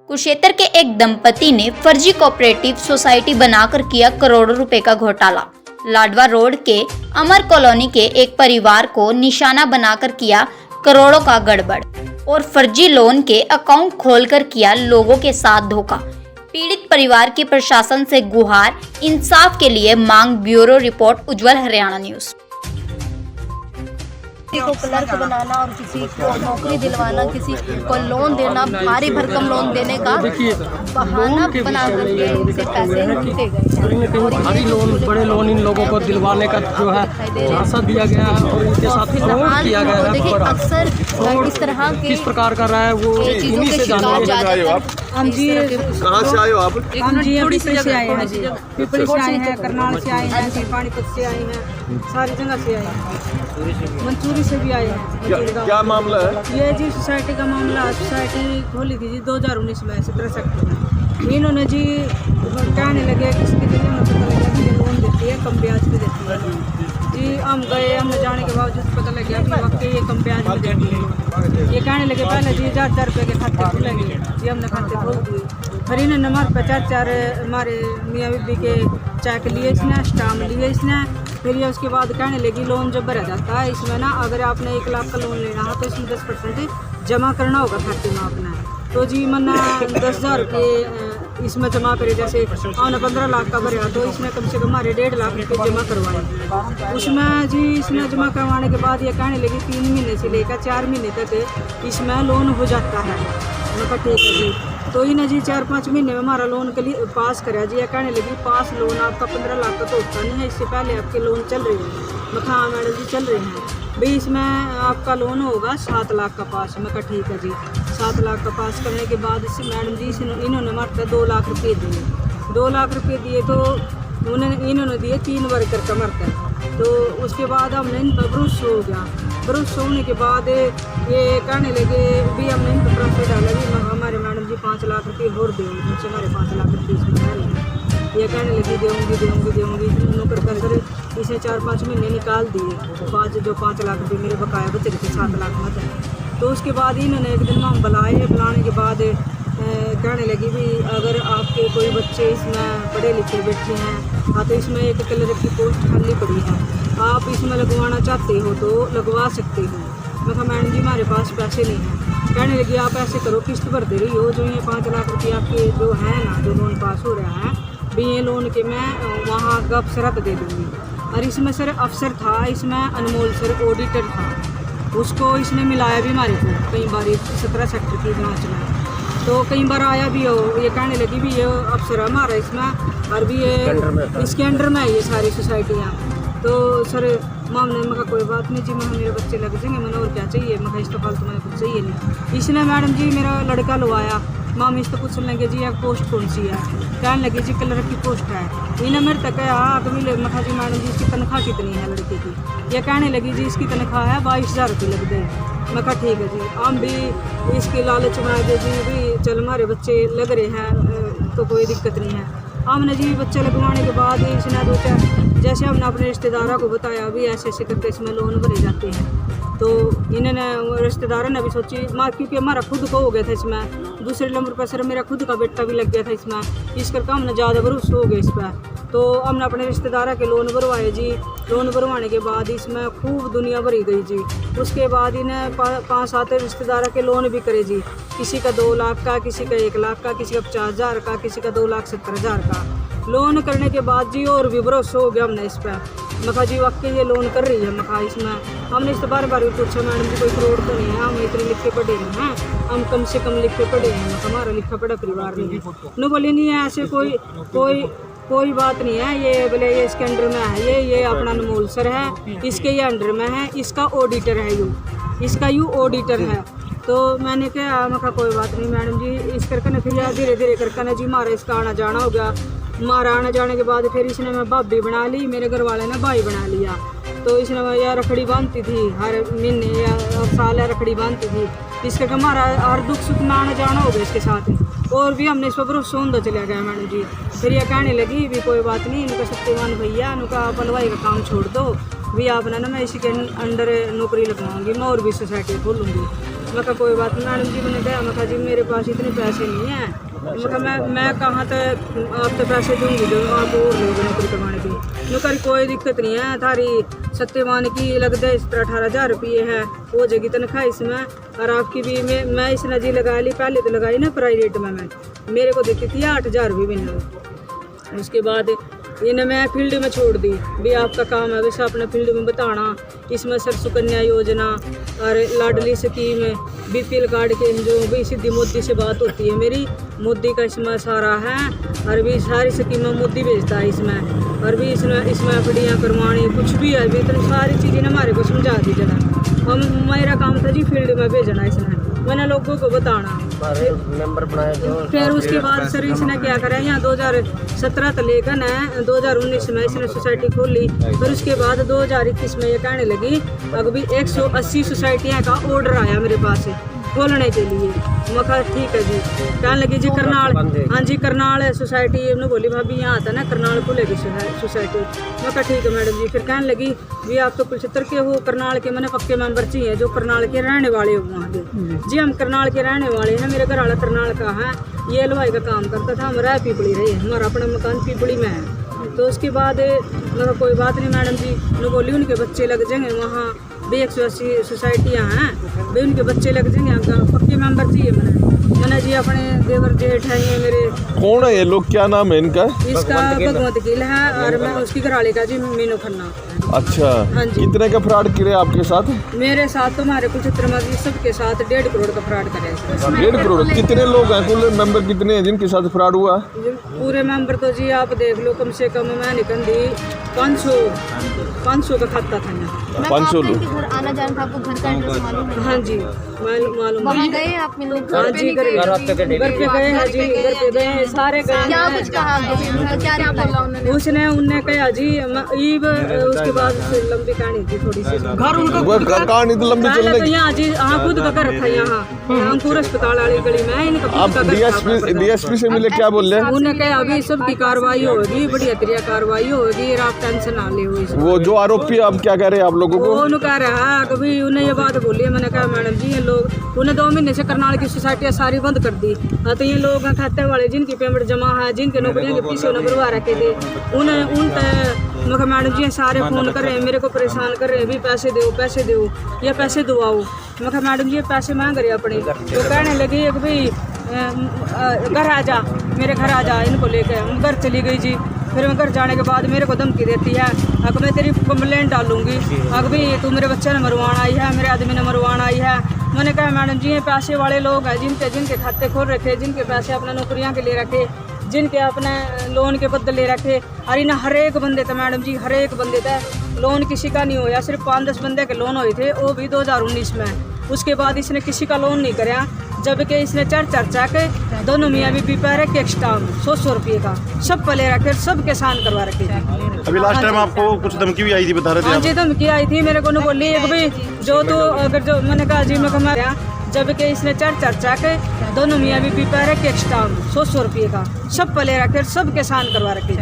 कुरुक्षेत्र के एक दंपति ने फर्जी कोऑपरेटिव सोसाइटी बनाकर किया करोड़ों रुपए का घोटाला। लाडवा रोड के अमर कॉलोनी के एक परिवार को निशाना बनाकर किया करोड़ों का गड़बड़ और फर्जी लोन के अकाउंट खोलकर किया लोगों के साथ धोखा। पीड़ित परिवार की प्रशासन से गुहार, इंसाफ के लिए मांग। ब्यूरो रिपोर्ट, उज्जवल हरियाणा न्यूज। किसी को क्लर्क बनाना और किसी को नौकरी दिलवाना, किसी को लोन देना, भारी भरकम लोन देने का बहाना बना करके इनसे पैसे लूटे गए। भारी लोन, बड़े लोन इन लोगों को दिलवाने का जो है झांसा दिया गया है और इनके साथ फ्रॉड किया गया है। देखिए अक्सर इस तरह के किस प्रकार कर रहा है वो इन्हीं से जानेंगे। हम जी कहाँ से आए हो आप? हम जी पिपली से आए हैं, जी पिपली से आए हैं, करनाल से आए हैं, पानीपत से आए हैं, सारी जगह से आए हैं, मंसूरी से भी आए हैं। क्या मामला है? ये जी सोसाइटी का मामला, सोसाइटी खोली थी जी 2019 में 17 सेक्टर में। इन्होंने जी कहने लगे किसके दिल में पता लगा कि ये लोन देती है, कम ब्याज पे देती है जी। हम गए, हमने जाने के बावजूद पता लग गया कि वाकई ये कम ब्याज पे देती है। ये कहने लगे पहले जी 1000 रुपये के खाते खुलेंगे जी। हमने खाते खोल दिए, फिर इन्होंने हमारे 4 हमारे मियाँ बीबी के चेक लिए इसने, स्टाम्प लिए इसने। फिर ये उसके बाद कहने लगी लोन जब भरा जाता है इसमें ना, अगर आपने 1 लाख का लोन लेना है तो इसमें 10% जमा करना होगा खाते में आपने। तो जी मैंने 10,000 रुपये इसमें जमा करे, जैसे हमने 15 लाख का भरा तो इसमें कम से कम हमारे 1.5 लाख रुपये जमा करवाए। उसमें जी इसने जमा करवाने के बाद ये कहने लगी 3 महीने से लेकर 4 महीने तक इसमें लोन हो जाता है। मैं कहा ठीक है जी। तो इन्हें जी 4-5 महीने में हमारा लोन के लिए पास करा जी। ये कहने लगी पास लोन आपका 15 लाख का तो होता नहीं है, इससे पहले आपके लोन चल रहे हैं। मैं कहा हाँ मैडम जी चल रहे हैं भाई, इसमें आपका लोन होगा 7 लाख का पास। मैं कहा ठीक है जी। 7 लाख का पास करने के बाद इस मैडम जी इन्होंने मात्र 2 लाख रुपये दिए। 2 लाख रुपये दिए तो इन्होंने दिए 3 वर्कर का मरकर। तो उसके बाद हमने इन पर भरोसा हो गया। भरोसा होने के बाद ये कहने लगे भी हमने इन पर प्रॉफिट डाला भी हमारे मैडम जी 5 लाख रुपये और देंगे, मुझसे हमारे 5 लाख रुपये इसमें डालेंगे। ये कहने लगी देऊँगी नौकर कर इसे 4-5 महीने निकाल दिए। 5 लाख रुपये मेरे बकाया बचे थे 7 लाख में। तो उसके बाद इन्होंने एक दिन हम बुलाने के बाद कहने लगी भी अगर आपके कोई बच्चे इसमें पढ़े लिखे बैठे हैं, हाँ तो इसमें एक क्लर्क की पोस्ट खाली पड़ी है, आप इसमें लगवाना चाहते हो तो लगवा सकते हो। मैं कहा मैडम जी हमारे पास पैसे नहीं हैं। कहने लगी आप ऐसे करो किस्त भर दे रही हो, जो ये 5 लाख रुपये आपके जो है ना, जो लोन पास हो रहा है भी ये लोन के मैं वहाँ गप शरत दे दूँगी। और इसमें सर अफसर था, इसमें अनमोल सर ऑडिटर था, उसको इसने मिलाया भी हमारे को कई बार 17 सेक्टर की जाँच में। तो कई बार आया भी हो, ये कहने लगी भी ये अफसर हमारा इसमें और भी ये इसके अंडर में है ये सारी सोसाइटियाँ। तो सर मामले में कहा कोई बात नहीं जी, मैं मेरे बच्चे लग जाएंगे, मैंने और क्या चाहिए, मैं इस तो फालतू मैंने कुछ चाहिए नहीं। इसने मैडम जी मेरा लड़का लवाया, माम इस तो पूछने लगे जी आप पोस्ट कौन सी है, कहने लगी जी क्लर्क की पोस्ट है। इन्हें मेरे तक हाँ कभी मैं कहा जी मैडम जी इसकी तनख्वाह कितनी है लड़के की। यह कहने लगी जी इसकी तनख्वाह है 22,000 रुपये लग गए। मैं कहा ठीक है जी। हम भी इसकी लालच में आए जी भी चल हमारे बच्चे लग रहे हैं तो कोई दिक्कत नहीं है। हमने जी बच्चे लगवाने के बाद इसने 2-4 जैसे हमने अपने रिश्तेदारों को बताया भी ऐसे करके इसमें लोन भरे जाते हैं। तो इन्होंने रिश्तेदारों ने भी सोची क्योंकि हमारा खुद को हो गया था इसमें, दूसरे नंबर पर सर मेरा खुद का बेटा भी लग गया था इसमें, इस करके हमने ज़्यादा भरोसा हो गया इस पर। तो हमने अपने रिश्तेदारों के लोन भरवाए जी। लोन भरवाने के बाद इसमें खूब दुनिया भरी गई जी। उसके बाद इन्हें 5-7 रिश्तेदारों के लोन भी करे जी, किसी का 2 लाख का, किसी का 1 लाख का, किसी का 50,000 का, किसी का 2,70,000 का। लोन करने के बाद जी और भी भरोसा हो गया हमने इस पर। मैं कहा जी वाकई ये लोन कर रही है। मैं कहा इसमें हमने इस बार भी पूछा मैडम जी कोई फ्रॉड तो नहीं है, हम इतने लिखे पढ़े नहीं हैं, हम कम से कम लिखे पढ़े हैं, हमारा लिखा पढ़ा परिवार नहीं है। न बोले नहीं है ऐसे कोई बात नहीं है, ये बोले ये इसके अंडर में है, ये अपना अनमोल सर है, इसके ये अंडर में है, इसका ऑडिटर है इसका ऑडिटर है। तो मैंने कहा मैं कहा कोई बात नहीं मैडम जी इस करके ना फिर धीरे धीरे करके ना जी हमारा इसका आना जाना हो गया। हमारा आना जाने के बाद फिर इसने मैं भाभी बना ली, मेरे घर वाले ने भाई बना लिया। तो इसने या रखड़ी बांधती थी हर महीने या साल रखड़ी बांधती थी, इस करके हमारा हर दुख सुख में आना जाना हो गया इसके साथ। और भी हमने इस पर भरोसा होता चला गया मैडम जी। फिर यह कहने लगी भी कोई बात नहीं, इनका सत्यवान भैया इनका पलवाई का काम छोड़ दो भी, आप ना मैं इसी के अंडर नौकरी लगवाऊंगी, मैं और भी सोसाइटी खोलूँगी। मैं कहा कोई बात नहीं मैडम जी। मैंने कहा मैं कहा जी मेरे पास इतने पैसे नहीं हैं। मैं कहा मैं कहाँ तक आप तो पैसे दूँगी जो आप और लोग नौकरी करवाने की। मैं कहा कोई दिक्कत नहीं है, थारी सत्यवान की लगता है इस तरह 18,000 रुपये है, हो जाएगी तनख्वाह इसमें। और आपकी भी मैं इसने जी लगा ली, पहले तो लगाई ना प्राइवेट में, मैं मेरे को देती थी 8,000 रुपये महीने। उसके बाद इन्हें मैं फील्ड में छोड़ दी भी आपका काम है वैसे अपने फील्ड में बताना। इसमें सर सुकन्या योजना और लाडली स्कीम, BPL कार्ड के जो भी सीधी मोदी से बात होती है मेरी, मोदी का इसमें सारा है। और भी सारी स्कीमें मोदी भेजता है इसमें। और भी इसमें FDयाँ करवानी कुछ भी है भी, तो सारी चीज़ें हमारे को समझा दी जरा। हम मेरा काम था जी फील्ड में भेजना, इसने मैंने लोगों को बताना। फिर उसके बाद सर इसने क्या करा, यहाँ 2017 तक लेकर न 2019 में इसने सोसाइटी खोली। फिर उसके बाद 2021 में ये कहने लगी अभी 180 सोसाइटियाँ का ऑर्डर आया मेरे पास खोलने के लिए। मैं कहा ठीक है जी। कहने लगी जी करनाल, हाँ जी करनाल सोसाइटी। उन्होंने बोली भाभी यहाँ आता ना करनाल खुलेगी सोसाइटी। मैं कहा ठीक है मैडम जी। फिर कहने लगी भी आप तो 75 के हो, करनाल के मैंने पक्के मेंबर चाहिए जो करनाल के रहने वाले हो वहाँ के। जी हम करनाल के रहने वाले हैं, मेरे घर वाला करनाल का है, ये हलवाई का काम करता था, हम रह पीपली रहे, हमारा अपना मकान पीपली में है। तो उसके बाद मैं कोई बात नहीं मैडम जी। उन्होंने बोली उनके बच्चे लग जाएंगे वहाँ भी 180 सोसाइटियाँ हैं भाई, उनके बच्चे लग जाएंगे, पक्के मेंबर चाहिए मैंने जी। अपने देवर जेठ है ये मेरे। कौन है ये लोग, क्या नाम है इनका? इसका भगवंत गिल है और मैं उसकी घरवाले का जी मीनू खन्ना। अच्छा हाँ जी। कितने का फ्रॉड करे आपके साथ? मेरे साथ तुम्हारे कुछ चित्रमती सबके साथ 1.5 करोड़ का फ्रॉड करे। 1.5 करोड़? कितने लोग हैं, कुल मेंबर कितने हैं जिनके साथ फ्रॉड हुआ? पूरे मेंबर तो जी आप देख लो कम से कम मैं निकल दी 500 का खाता था ना। 500 लोग। घर आना जाना था, आपको घर का एड्रेस मालूम है? हाँ जी मालूम। वहाँ गए आप मिलने? हाँ जी घर पे गए हैं जी, घर पे गए हैं सारे गए क्या हैं। कुछ कहा क्या बोला उन्होंने? उनने कहा जी ईब। उसके बाद लंबी कहानी थी थोड़ी सी। कहानी तो लंबी पहले चलने तो यहाँ जी खुद का घर था यहाँ अंकुर अस्पताल वाली गली में इनका खुद का घर था। DSP से मिले, क्या बोल रहे हैं? उन्हें कहा अभी सबकी कार्रवाई होगी, बढ़िया तरीका कार्रवाई होगी, आप टेंशन ना ले हुई। वो जो आरोपी अब क्या कह रहे हैं आप लोगों को? वो कह रहा है कभी उन्हें ये बात बोली है। मैंने कहा मैडम जी ये लोग उन्हें 2 महीने से करनाल की सोसाइटियाँ सारी बंद कर दी। हाँ तो ये लोग खाते वाले जिनकी पेमेंट जमा है, जिनके नौकरियों के पीछे उन्हें भरवा रखे थे, उन मैडम जी सारे फ़ोन कर रहे हैं, मेरे को परेशान कर रहे हैं भी पैसे दो या पैसे दुआओ। मैं कहा मैडम जी ये पैसे मांग रहे अपने। तो कहने लगी कि भाई घर आ जा, मेरे घर आ जा, इनको लेके हम घर चली गई जी। फिर मैं घर जाने के बाद मेरे को धमकी देती है अगर मैं तेरी कंप्लेंट डालूंगी, अगर भाई तू मेरे बच्चे ने मरवाना आई है, मेरे आदमी ने मरवाना आई है। मैंने कहा मैडम जी ये पैसे वाले लोग हैं जिनके खाते खोल रखे, जिनके पैसे अपने नौकरियाँ के ले रखे, जिनके अपने लोन के बदले ले रखे। और इन्हें हर एक बंदे थे मैडम जी, हर एक बंदे थे लोन किसी का नहीं होया, सिर्फ 5-10 बंदे के लोन हुए थे, वो भी 2019 में। उसके बाद इसने किसी का लोन नहीं कराया, जबकि इसने चर्चा के दोनों मियाँ बीबी पर एक एक्स्ट्रा 100 रुपये का सब पे ले रखे, सब के साइन करवा रखे। अभी लास्ट टाइम आपको कुछ धमकी भी आई थी, बता रहे थे? हाँ जी धमकी आई थी, मेरे को न बोली एक भाई जो तो अगर जो मैंने कहा जी मैं कमा रहा, जबकि इसने चर्चा के दोनों मियाँ बीबी पर एक एक्स्ट्रा 100 रुपये का सब पे ले रखे, सब के साइन करवा रखे।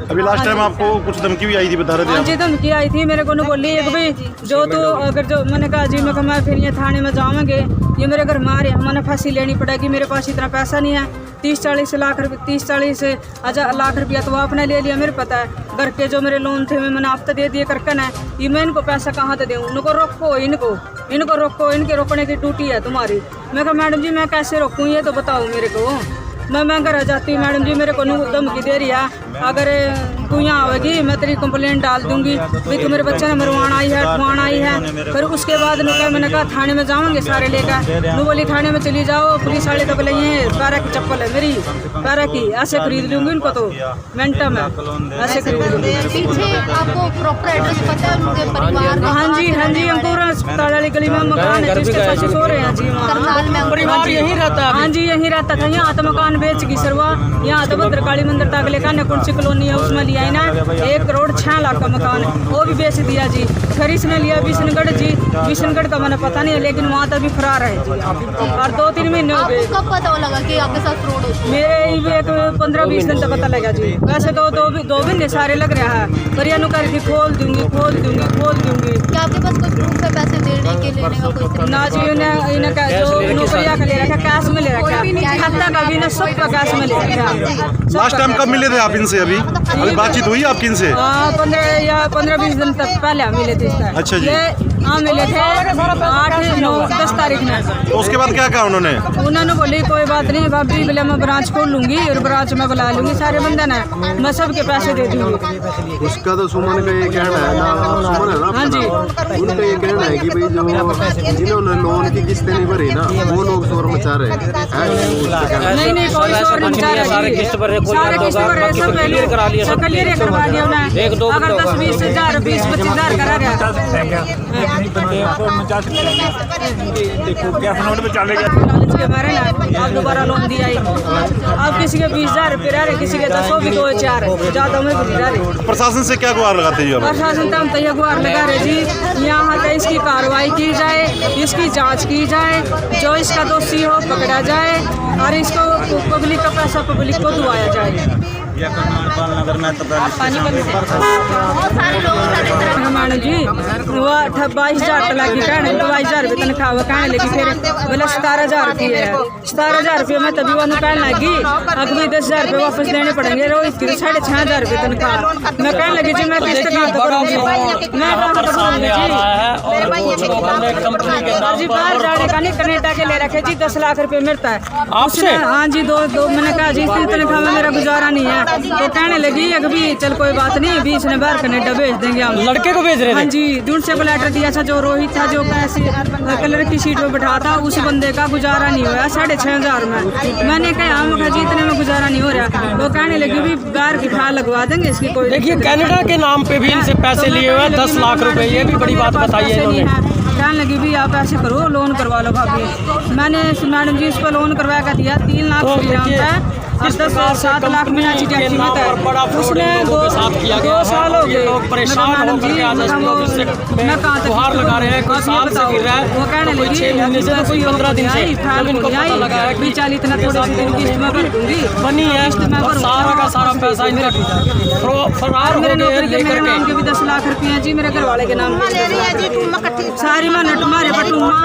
अभी लास्ट टाइम आपको कुछ धमकी भी आई थी, बता रहे थे? हाँ जी धमकी आई थी, मेरे को न बोली एक भाई जो तो अगर जो मैंने कहा जी मैं कमा फिर ये थाने में जाओगे, ये मेरे घर मारे, मैंने फांसी लेनी पड़ेगी, मेरे पास इतना पैसा नहीं है। 30-40 लाख रुपये 30-40 लाख रुपया तो आपने ले लिया, मेरे पता है। घर के जो मेरे लोन थे मैंने आप तो दे दिए करके ना, ये मैं इनको पैसा कहाँ से दूँ? इनको रोको, इनको रोको, इनके रोकने की ड्यूटी है तुम्हारी। मैं कहा मैडम जी मैं कैसे रोकूँ ये तो बताओ मेरे को। मैं घर आ जाती हूँ मैडम जी, मेरे को धमकी दे रही है अगर तू यहाँ आएगी मैं तेरी कंप्लेंट डाल दूंगी भाई तू मेरे बच्चे ने मरवाना आई है, ठुआना आई है। फिर उसके बाद मैंने कहा थाने में जाऊँगे सारे लेकर। नू बोली थाने में चली जाओ, पुलिस वाले तो बोले ये पैरा की चप्पल है मेरी, पैरा की ऐसे खरीद लूँगी इनको तो मिनटा में ऐसे खरीद लूँगी। पीछे आपको प्रॉपर एड्रेस पता है उनके परिवार का? हाँ जी अंकुर अस्पताल वाली गली में मकान है जिसके साथ सो रहे हैं जी करनाल में परिवार यहीं रहता है? हाँ जी यहीं रहता था। यहाँ तो मकान बेच गई सरवा, यहाँ तो भद्रकाली मंदिर तक लेकर ऊंची कॉलोनी है उसमें लिया है ना 1 करोड़ 6 लाख का मकान, वो भी बेच दिया जी। फिर इसने लिया बिशनगढ़ जी, बिशनगढ़ का मैंने पता नहीं है, लेकिन वहाँ तक भी फरार है जी। और 2-3 महीने हो गए। आपको कब पता लगा कि आपके साथ फ्रॉड हो चुका है? मेरे एक 15-20 दिन तक पता लगा जी। वैसे तो दो महीने सारे लग रहा है, पर ये नुकर थी खोल दूंगी। क्या आपके पास कोई प्रूफ है पैसे देने के, लेने का कोई तरीका? ना जी इन्हें जो नौकरिया का ले रखा, कैश में ले रखा, खाता का भी ना सब का कैश में ले रखा। लास्ट टाइम कब मिले थे आप इनसे? अभी बातचीत हुई आपकी इनसे? 15-20 दिन तक पहले हम मिले थे इसका। अच्छा जी। हाँ मिले थे 8-9-10 तारीख में। तो उसके बाद क्या कहा उन्होंने बोली कोई बात नहीं भाभी, बोले मैं ब्रांच खोल लूंगी और ब्रांच में बुला लूंगी सारे बंदे ना, मैं सबके पैसे दे दूंगी। उसका तो सुमन का ये कहना है ना, सुमन है ना हाँ जी, उनका ये कहना है कि भाई जो जिन्होंने लोन की किस्तें नहीं भरी ना वो लोग शोर मचा रहे हैं। नहीं कोई शोर नहीं मचा रहा, सारे किस्त भरे, सब क्लियर करवा दिया उन्हें। अगर 10-20 हज़ार 20-25 हज़ार करा गया लालच के मारे ना अब दोबारा लोन दिया। अब किसी के 20,000 रुपये रह रहे, किसी के 10 भी 2-4 ज्यादा में भी रह रहे। प्रशासन से क्या गुहार लगाते हैं? प्रशासन तो हम तो गुहार लगा रहे जी, यहाँ तक इसकी कार्रवाई की जाए, इसकी जांच की जाए, जो इसका दोषी हो पकड़ा जाए और इसको पब्लिक का पैसा पब्लिक को दुआया जाए। मैडम जी वो 22,000 लगी कहने, 22,000 रुपये तनख्वाह वो कहने लगी, फिर बोले 17,000 रुपये है। 17,000 रुपये में तभी वो कहने लगी अगली 10,000 रुपये वापस देने पड़ेंगे। रोहित की 6,500 रुपये तनख्वाह। मैं कहने लगी जी मैं किस्त कहाँ करूँगी, मैं जी बाहर जाने का नहीं, कनेडा के ले रखे जी 10 लाख रुपये मिलता है आपसे। हाँ जी दो मैंने कहा जी इतनी तनख्वाह में मेरा गुजारा नहीं है। तो कहने लगी अभी चल कोई बात नहीं, 20 ने बाहर कनेडा भेज देंगे हम। लड़के को भेज रहे थे? हाँ जी, दूर से लेटर दिया था, जो रोहित था जो पैसे कलर की सीट पे बैठा था, उस बंदे का गुजारा नहीं हुआ 6,500 में। मैंने कहा जी इतने में गुजारा नहीं हो रहा। वो कहने लगी भी बाहर की फाइल लगवा देंगे इसकी कोई। देखिए कनाडा के नाम पे भी इनसे पैसे लिए हुए 10 लाख रुपए, ये भी बड़ी बात बताई है इन्होंने। कहने लगी भी आप ऐसे करो लोन करवा लो भाभी। मैंने मैडम जी इस पर लोन करवा कर दिया 3 लाख और 7 लाख में उसने 2 साल हो गए। मैडम जी मैं कहाँ तक गुहार लगा रहे हैं, कोई साल से गिर रहा है, वो कहने लगी 6 महीने से, कोई 15 दिन से जब इनको पता लगा है कि चल इतना थोड़ा किस्त में भर दूंगी बनी है, सारा का सारा पैसा इनका फरार हो गए लेकर नाम के भी 10 लाख रुपये हैं जी, मेरे घर वाले के नाम सारी माँ तुम्हारे पटूमा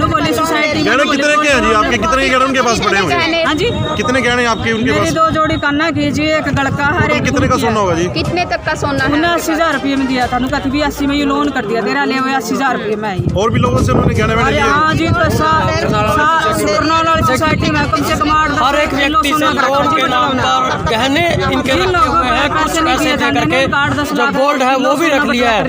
बोले सोसाइटी। कितने के हैं जी आपके? कितने गहने उनके पास पड़े हुए? हाँ जी कितने गहने आपके उनके मेरी पास? 2 जोड़ी काना कीजिए, एक गड़का है। कितने का सोना होगा जी? कितने तक का सोना है? 79,000 रुपये में दिया था, 80 में ये लोन कर दिया, तेरा ले 80,000 रुपये में ही। और भी लोगों से उन्होंने गहने अरे हाँ जी, तो सुपरनॉल सोसाइटी में कम से कम हर एक व्यक्ति से लोन के नाम पर गहने इनके रखे हुए हैं, कुछ पैसे दे करके जो गोल्ड है वो भी रख लिया है।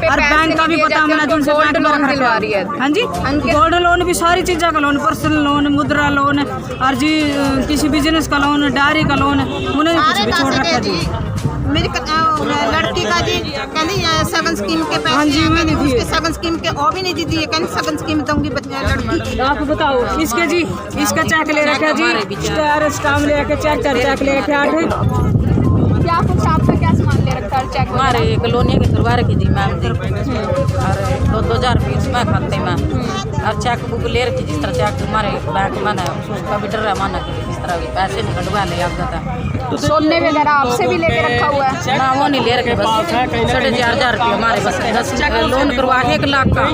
और बैंक का भी पता मैंने जिनसे बैंक में रख रखा है। हाँ जी, गोल्ड लोन भी सारी चीज़ों का लोन, पर्सनल लोन, मुद्रा लोन और जी किसी बिजनेस का लोन, डायरी का लोन, उन्हें कुछ भी छोड़ रखा जी। मेरी लड़की का जी कहती सगन स्कीम के पैसे। हाँ जी मैंने दिए सगन स्कीम के और भी नहीं दी है, कहती सगन स्कीम दूंगी लड़की की। आप बताओ इसके जी, इसका चेक ले रखा जी, स्टाम्प ले रखे, चेक ले रखे 8। क्या कुछ आपका क्या सामान ले रखा है चेक? हमारे कॉलोनी के करवा रखी जी मैम जी, और 2,000 रुपये इसमें खाते में और चेक बुक ले रखी, जिस तरह चेक हमारे बैंक में है उसका भी डर है माना कि इस तरह के पैसे नहीं कटवा ले आप जाता। सोने वगैरह आपसे भी लेके रखा हुआ है? ना वो नहीं ले रखे, बस 4,500 रुपये हमारे बस 10 लोन करवा के 1 लाख का,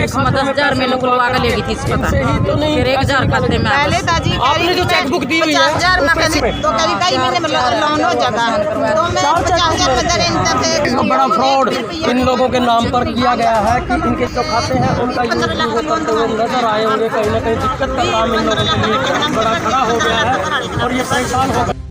उसमें 10,000 में करवा के लेगी थी पता, फिर 1,000 खाते में। पहले दादी आपने जो चेक बुक दी हुई है 50,000 तो कई महीने में लोन हो जाता है, तो मैं 50,000 बड़ा फ्रॉड इन लोगों के नाम पर किया गया है कि इनके जो खाते हैं उनका यूज करते हुए नजर आए होंगे। कहीं ना कहीं दिक्कत का काम इन लोगों के लिए बड़ा खड़ा हो गया है और ये परेशान हो गया।